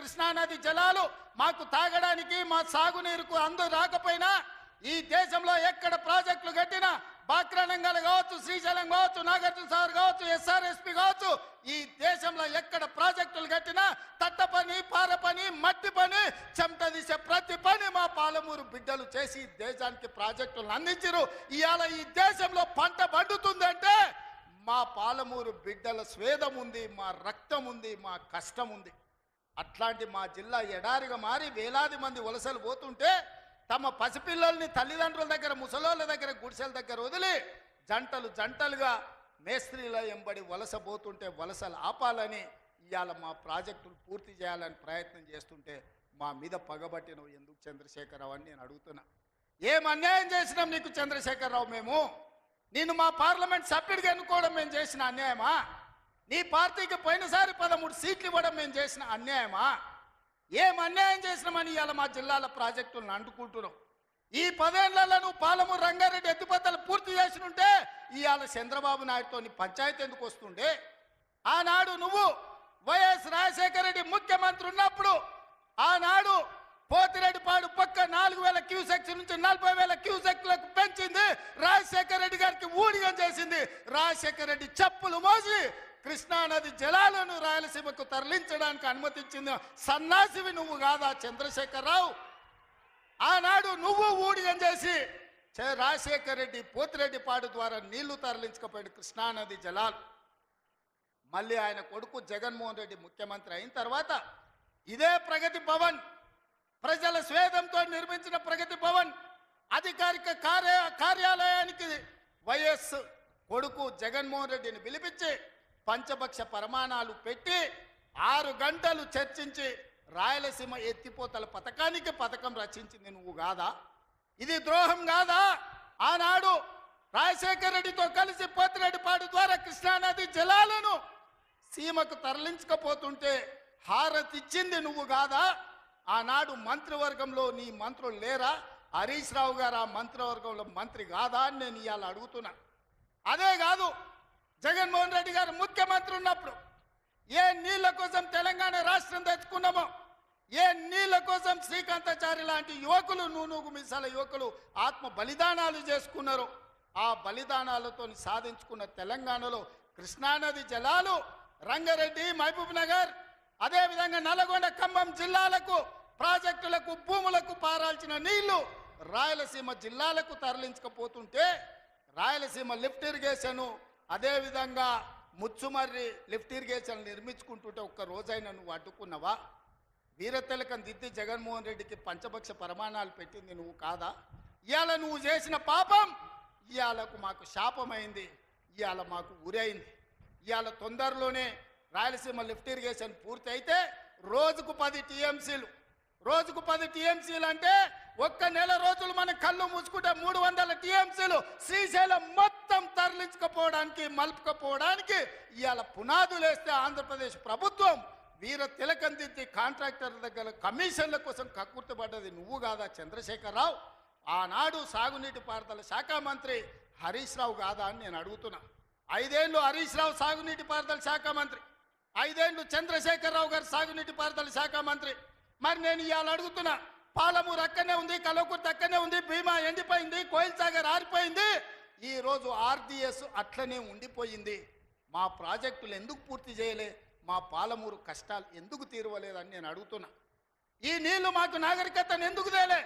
కృష్ణానది జలాలు మాకు తాగడానికి మా సాగునీరుకు అందు రాకపోయినా ఈ దేశంలో ఎక్కడ ప్రాజెక్టులు కట్టినా బాక్రానంగల్ కావచ్చు, శ్రీశైలం కావచ్చు, నాగార్జున సాగర్ కావచ్చు, ఎస్ఆర్ఎస్పి కావచ్చు, ఈ దేశంలో ఎక్కడ ప్రాజెక్టులు కట్టినా తట్ట పని, పార పని, మట్టి పని, చెమట తీసే ప్రతి పని మా పాలమూరు బిడ్డలు చేసి దేశానికి ప్రాజెక్టులను అందించారు. ఇవాళ ఈ దేశంలో పంట పండుతుందంటే మా పాలమూరు బిడ్డల స్వేదం ఉంది, మా రక్తం ఉంది, మా కష్టం ఉంది. అట్లాంటి మా జిల్లా ఎడారిగా మారి వేలాది మంది వలసలు పోతుంటే తమ పసిపిల్లల్ని తల్లిదండ్రుల దగ్గర, ముసలోళ్ళ దగ్గర, గుడిసెల దగ్గర వదిలి జంటలు జంటలుగా మేస్త్రీల ఎంబడి వలస పోతుంటే వలసలు ఆపాలని ఇవాళ మా ప్రాజెక్టులు పూర్తి చేయాలని ప్రయత్నం చేస్తుంటే మా మీద పగబట్టినవు ఎందుకు చంద్రశేఖరరావు అని నేను అడుగుతున్నా. ఏం అన్యాయం చేసినాం నీకు చంద్రశేఖరరావు? మేము నిన్ను మా పార్లమెంట్ సభ్యుడిగా ఎన్నుకోవడం మేము చేసిన అన్యాయమా? నీ పార్టీకి పోయినసారి 13 సీట్లు ఇవ్వడం మేము చేసిన అన్యాయమా? ఏం అన్యాయం చేసినామని ఇవాళ మా జిల్లాల ప్రాజెక్టులను అంటుకుంటున్నాం. ఈ 10 ఏళ్లలో నువ్వు పాలమూరు రంగారెడ్డి ఎత్తిపోతలు పూర్తి చేసినుంటే ఇవాళ చంద్రబాబు నాయుడుతో పంచాయతీ ఎందుకు వస్తుండే? ఆనాడు నువ్వు వైఎస్ రాజశేఖర రెడ్డి ముఖ్యమంత్రి ఉన్నప్పుడు ఆనాడు పోతిరెడ్డిపాడు పక్క 4000 క్యూసెక్స్ నుంచి 40,000 క్యూసెక్లకు పెంచింది. రాజశేఖర రెడ్డి గారికి ఊడిగం చేసింది. రాజశేఖర రెడ్డి చెప్పులు మోసి కృష్ణానది జలాలను రాయలసీమకు తరలించడానికి అనుమతించింది సన్నాసివి నువ్వు కాదా చంద్రశేఖరరావు? ఆనాడు నువ్వు ఊడిగం చేసి రాజశేఖర రెడ్డి పోతిరెడ్డిపాడు ద్వారా నీళ్లు తరలించకపోయాడు కృష్ణానది జలాలు. మళ్ళీ ఆయన కొడుకు జగన్మోహన్ రెడ్డి ముఖ్యమంత్రి అయిన తర్వాత ఇదే ప్రగతి భవన్, ప్రజల స్వేదంతో నిర్మించిన ప్రగతి భవన్ అధికారిక కార్యాలయానికి వైఎస్ కొడుకు జగన్మోహన్ రెడ్డిని పిలిపించి పంచపక్ష ప్రమాణాలు పెట్టి 6 గంటలు చర్చించి రాయలసీమ ఎత్తిపోతల పథకం రచించింది నువ్వు కాదా? ఇది ద్రోహం కాదా? ఆనాడు రాజశేఖర రెడ్డితో కలిసి పోతిరెడ్డిపాడు ద్వారా కృష్ణానది జలాలను సీమకు తరలించకపోతుంటే హారతిచ్చింది నువ్వు కాదా? ఆనాడు మంత్రివర్గంలో నీ మంత్రులు లేరా? హరీష్ రావు గారు ఆ మంత్రివర్గంలో మంత్రి కాదా అని నేను ఇవాళ అడుగుతున్నా. అదే కాదు, జగన్మోహన్ రెడ్డి గారు ముఖ్యమంత్రి ఉన్నప్పుడు ఏ నీళ్ల కోసం తెలంగాణ రాష్ట్రం తెచ్చుకున్నామో, ఏ నీళ్ల కోసం శ్రీకాంతాచారి లాంటి యువకులు, నూనూగు మిసాల యువకులు ఆత్మ బలిదానాలు చేసుకున్నారు. ఆ బలిదానాలతో సాధించుకున్న తెలంగాణలో కృష్ణానది జలాలు రంగారెడ్డి, మహబూబ్ నగర్, అదేవిధంగా నల్గొండ, ఖమ్మం జిల్లాలకు ప్రాజెక్టులకు, భూములకు పారాల్సిన నీళ్లు రాయలసీమ జిల్లాలకు తరలించకపోతుంటే రాయలసీమ లిఫ్ట్ ఇరిగేషన్, అదేవిధంగా ముచ్చుమర్రి లిఫ్ట్ ఇరిగేషన్ నిర్మించుకుంటుంటే ఒక్క రోజైనా నువ్వు అడ్డుకున్నావా? వీరతిలకం దిద్ది జగన్మోహన్ రెడ్డికి పంచపక్ష ప్రమాణాలు పెట్టింది నువ్వు కాదా? ఇవాళ నువ్వు చేసిన పాపం ఇవాళకు మాకు శాపమైంది, ఇవాళ మాకు ఉరైంది. ఇవాళ తొందరలోనే రాయలసీమ లిఫ్ట్ ఇరిగేషన్ పూర్తి అయితే రోజుకు 10 టీఎంసీలు, రోజుకు 10 టీఎంసీలు అంటే ఒక్క నెల రోజులు మన కళ్ళు మూసుకుంటే 300 టీఎంసీలు శ్రీశైలం మొత్తం తరలించకపోవడానికి, మలుపుకపోవడానికి ఇవాళ పునాదులు వేస్తే ఆంధ్రప్రదేశ్ ప్రభుత్వం వీర తిలకం దిద్ది కాంట్రాక్టర్ దగ్గర కమిషన్ల కోసం కక్కుర్తిపడ్డది నువ్వు కాదా చంద్రశేఖరరావు? ఆనాడు సాగునీటి పారుదల శాఖ మంత్రి హరీష్ రావు కాదా అని నేను అడుగుతున్నా. 5 ఏళ్ళు హరీష్ రావు సాగునీటి పారుదల శాఖ మంత్రి, 5 ఏళ్ళు చంద్రశేఖరరావు గారు సాగునీటి పారుదల శాఖ మంత్రి. మరి నేను ఇవాళ అడుగుతున్నా, పాలమూరు అక్కడనే ఉంది, కల్వకుర్తి అక్కడనే ఉంది, భీమా ఎండిపోయింది, కోయిల్ సాగర్ ఆరిపోయింది, ఈరోజు ఆర్డీఎస్ అట్లనే ఉండిపోయింది. మా ప్రాజెక్టులు ఎందుకు పూర్తి చేయలే? మా పాలమూరు కష్టాలు ఎందుకు తీరవలేదని నేను అడుగుతున్నా. ఈ నీళ్లు మాకు నాగరికతను ఎందుకు తేలే?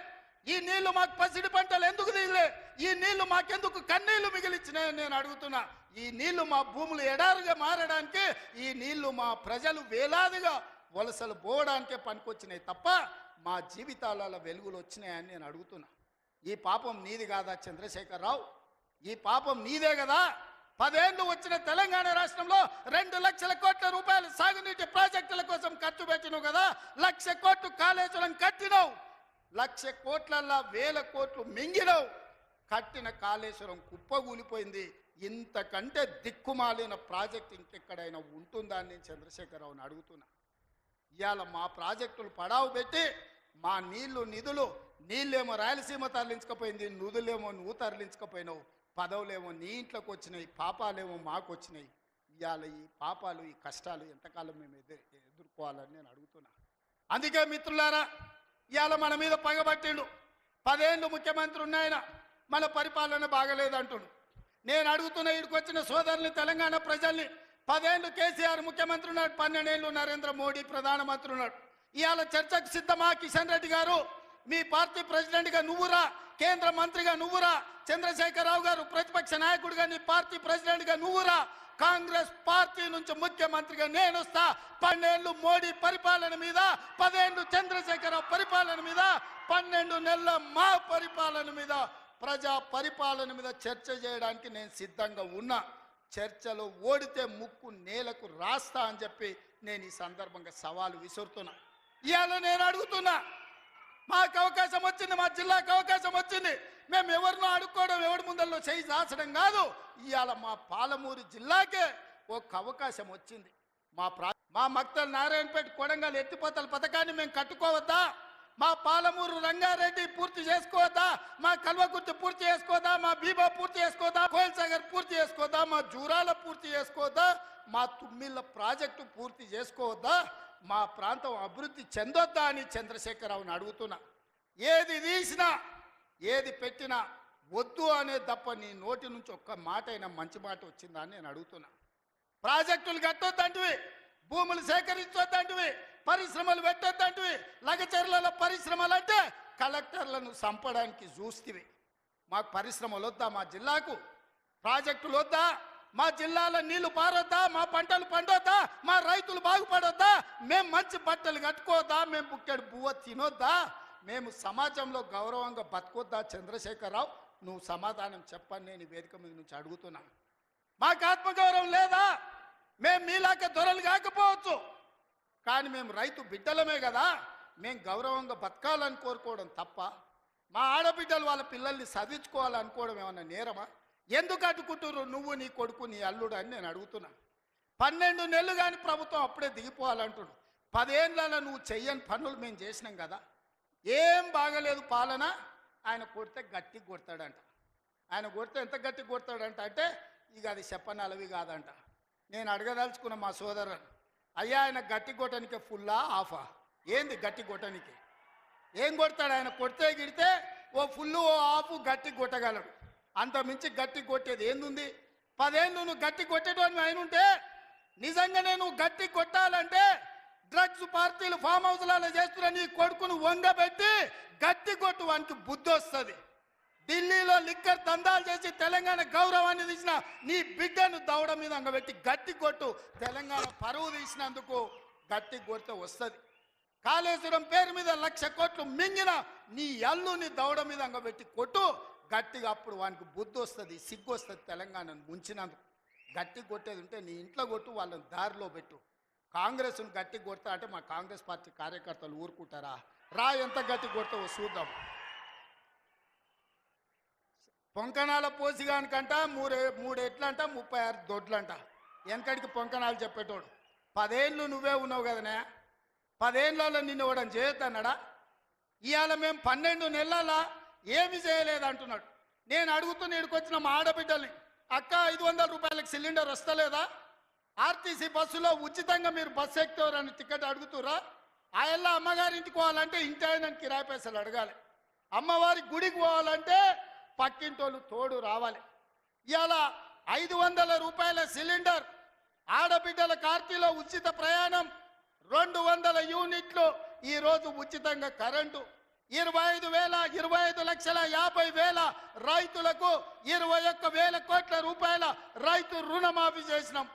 ఈ నీళ్లు మాకు పసిడి పంటలు ఎందుకు తీయలే? ఈ నీళ్లు మాకెందుకు కన్నీళ్లు మిగిలిచ్చినాయని నేను అడుగుతున్నా. ఈ నీళ్లు మా భూములు ఎడారుగా మారడానికి, ఈ నీళ్లు మా ప్రజలు వేలాదిగా వలసలు పోవడానికే పనికొచ్చినాయి తప్ప మా జీవితాలలో వెలుగులు వచ్చినాయని నేను అడుగుతున్నా. ఈ పాపం నీది కాదా చంద్రశేఖరరావు? ఈ పాపం నీదే కదా? 10 ఏళ్ళు వచ్చిన తెలంగాణ రాష్ట్రంలో 2 లక్షల కోట్ల రూపాయలు సాగునీటి ప్రాజెక్టుల కోసం ఖర్చు పెట్టినావు కదా. 1,00,000 కోట్లు కాళేశ్వరం కట్టినావు, 1,00,000 కోట్లల్లా 1,000 కోట్లు మింగినావు. కట్టిన కాళేశ్వరం కుప్పగూలిపోయింది. ఇంతకంటే దిక్కుమాలిన ప్రాజెక్ట్ ఇంకెక్కడైనా ఉంటుందా అని నేను చంద్రశేఖరరావుని అడుగుతున్నా. ఇవాళ మా ప్రాజెక్టులు పడావు పెట్టి మా నిధులు నీళ్ళేమో రాయలసీమ తరలించకపోయింది, నిధులేమో నువ్వు తరలించకపోయినావు, పదవులేమో నీ ఇంట్లోకి వచ్చినాయి, పాపాలేమో మాకు వచ్చినాయి. ఇవాళ ఈ పాపాలు, ఈ కష్టాలు ఎంతకాలం మేము ఎదుర్కోవాలని నేను అడుగుతున్నా. అందుకే మిత్రులారా, ఇవాళ మన మీద పగబట్టిండు. 10 ఏళ్ళు ముఖ్యమంత్రి ఉన్నాయన, మన పరిపాలన బాగలేదంటుడు. నేను అడుగుతున్న ఇక్కడికి వచ్చిన సోదరుని, తెలంగాణ ప్రజల్ని, 10 ఏళ్ళు కేసీఆర్ ముఖ్యమంత్రి ఉన్నాడు, 12 ఏళ్ళు నరేంద్ర మోడీ ప్రధానమంత్రి ఉన్నాడు. ఇవాళ చర్చకు సిద్ధమా? కిషన్ రెడ్డి గారు, మీ పార్టీ ప్రెసిడెంట్గా నువ్వురా, కేంద్ర మంత్రిగా నువ్వురా, చంద్రశేఖరరావు గారు ప్రతిపక్ష నాయకుడిగా నీ పార్టీ ప్రెసిడెంట్గా నువ్వురా, కాంగ్రెస్ పార్టీ నుంచి ముఖ్యమంత్రిగా నేను వస్తా. 12 ఏళ్ళు మోడీ పరిపాలన మీద, 10 ఏళ్ళు చంద్రశేఖరరావు పరిపాలన మీద, 12 నెలల మా పరిపాలన మీద, ప్రజా పరిపాలన మీద చర్చ చేయడానికి నేను సిద్ధంగా ఉన్నా. చర్చలో ఓడితే ముక్కు నేలకు రాస్తా అని చెప్పి నేను ఈ సందర్భంగా సవాలు విసురుతున్నా. ఇవాళ నేను అడుగుతున్నా, మాకు అవకాశం వచ్చింది, మా జిల్లాకు అవకాశం వచ్చింది, మేము ఎవరినో అడుక్కోవడం, ఎవరి ముందల్లో చేయి దాచడం కాదు. ఇవాళ మా పాలమూరు జిల్లాకే ఒక అవకాశం వచ్చింది. మా మక్తల్ నారాయణపేట కొడంగల్ ఎత్తిపోతల పథకాన్ని మేము కట్టుకోవద్దా? మా పాలమూరు రంగారెడ్డి పూర్తి చేసుకోవద్దా? మా కల్వకుర్తి పూర్తి చేసుకోవద్దా? మా బీబా పూర్తి చేసుకోవద్దా? కోయిల్ సాగర్ పూర్తి చేసుకోవద్దా? మా జూరాల పూర్తి చేసుకోవద్దా? మా తుమ్మిళ్ళ ప్రాజెక్టు పూర్తి చేసుకోవద్దా? మా ప్రాంతం అభివృద్ధి చెందొద్దా అని చంద్రశేఖరరావుని అడుగుతున్నా. ఏది తీసినా, ఏది పెట్టినా వద్దు అనే తప్ప నీ నోటి నుంచి ఒక్క మాట అయినా మంచి మాట వచ్చిందా అని నేను అడుగుతున్నా. ప్రాజెక్టులు కట్టొద్దంటివి, భూములు సేకరించొద్దంటివి, పరిశ్రమలు పెట్టొద్దంటివి. లగచర్లలో పరిశ్రమలు అంటే కలెక్టర్లను చంపడానికి చూస్తేవి. మాకు పరిశ్రమలు వద్దా? మా జిల్లాకు ప్రాజెక్టులు వద్దా? మా జిల్లాలో నీళ్లు పారొద్దా? మా పంటలు పండొద్దా? మా రైతులు బాగుపడొద్దా? మేము మంచి బట్టలు కట్టుకోవద్దా? మేము బుక్కెడు బువ్వ తినొద్దా? మేము సమాజంలో గౌరవంగా బతకొద్దా? చంద్రశేఖరరావు, నువ్వు సమాధానం చెప్పని నేను వేదిక మీద నుంచి అడుగుతున్నా. మాకు ఆత్మగౌరవం లేదా? మేము మీలాక దొరలు కాకపోవచ్చు, కానీ మేము రైతు బిడ్డలమే కదా. మేము గౌరవంగా బతకాలని కోరుకోవడం తప్ప, మా ఆడబిడ్డలు వాళ్ళ పిల్లల్ని చదివించుకోవాలనుకోవడం ఏమన్నా నేరమా? ఎందుకు అడ్డుకుంటున్నారు నువ్వు, నీ కొడుకు, నీ అల్లుడు అని నేను అడుగుతున్నా. 12 నెలలు కానీ ప్రభుత్వం అప్పుడే దిగిపోవాలంటున్నాడు. 10 ఏళ్ళలో నువ్వు చెయ్యని పనులు మేము చేసినాం కదా. ఏం బాగలేదు పాలన. ఆయన కొడితే గట్టి కొడతాడంట. ఆయన కొడితే ఎంత గట్టి కొడతాడంట అంటే ఇక అది చెప్పనలవి కాదంట. నేను అడగదలుచుకున్న మా సోదరుని, అయ్యా ఆయన గట్టి కొట్టడానికి ఫుల్లా ఆఫా? ఏంది గట్టి కొట్టడానికి? ఏం కొడతాడు ఆయన? కొడితే గిడితే ఓ ఫుల్లు ఓ ఆఫ్ గట్టి కొట్టగలడు, అంత మించి గట్టి కొట్టేది ఏందుంది? 10 ఏళ్ళు నువ్వు గట్టి కొట్టేటోని అయినుంటే, నిజంగానే నువ్వు గట్టి కొట్టాలంటే డ్రగ్స్ పార్టీలు ఫామ్ హౌస్లలో చేస్తున్న నీ కొడుకును వంగబెట్టి గట్టి కొట్టు, వానికి బుద్ధి వస్తుంది. ఢిల్లీలో లిక్కర్ దందాలు చేసి తెలంగాణ గౌరవాన్ని తీసిన నీ బిడ్డను దవడ మీద అంగబెట్టి గట్టి కొట్టు. తెలంగాణ పరువు తీసినందుకు గట్టి కొడితే వస్తుంది. కాళేశ్వరం పేరు మీద 1,00,000 కోట్లు మింగిన నీ అల్లుని దవడ మీద అంగబెట్టి కొట్టు గట్టిగా, అప్పుడు వానికి బుద్ధి వస్తుంది, సిగ్గు వస్తుంది. తెలంగాణను ముంచినందుకు గట్టి కొట్టేది ఉంటే నీ ఇంట్లో కొట్టు, వాళ్ళని దారిలో పెట్టు. కాంగ్రెస్ను గట్టి కొడతా అంటే మా కాంగ్రెస్ పార్టీ కార్యకర్తలు ఊరుకుంటారా? రా, ఎంత గట్టి కొడతావో చూద్దాం. పొంకణాల పోసిగానికంట 3 ఎట్లంట 36 దొడ్లంట. వెనకడికి పొంకణాలు చెప్పేటోడు. 10 ఏళ్ళు నువ్వే ఉన్నావు కదనే, 10 ఏళ్ళలో నిన్ను ఇవ్వడం చేయొద్దన్నాడా? ఇవాళ మేము 12 నెలల ఏమి చేయలేదు అంటున్నాడు. నేను అడుగుతున్న ఇక్కడికి వచ్చిన మా ఆడబిడ్డల్ని, అక్క 500 రూపాయలకు సిలిండర్ వస్తలేదా? ఆర్టీసీ బస్సులో ఉచితంగా మీరు బస్సు ఎక్కుతారని టికెట్ అడుగుతురా? ఆ ఎల్ల అమ్మగారింటికి పోవాలంటే ఇంటి ఆయన కిరాయి పైసలు అడగాలి. అమ్మవారి గుడికి పోవాలంటే పక్కింటోళ్ళు తోడు రావాలి. ఇవాళ 500 రూపాయల సిలిండర్, ఆడబిడ్డల కార్తీలో ఉచిత ప్రయాణం, 200 యూనిట్లు ఈరోజు ఉచితంగా కరెంటు, 25,50,000 రైతులకు 21,000 కోట్ల రూపాయల రైతు రుణమాఫీ చేసినాం.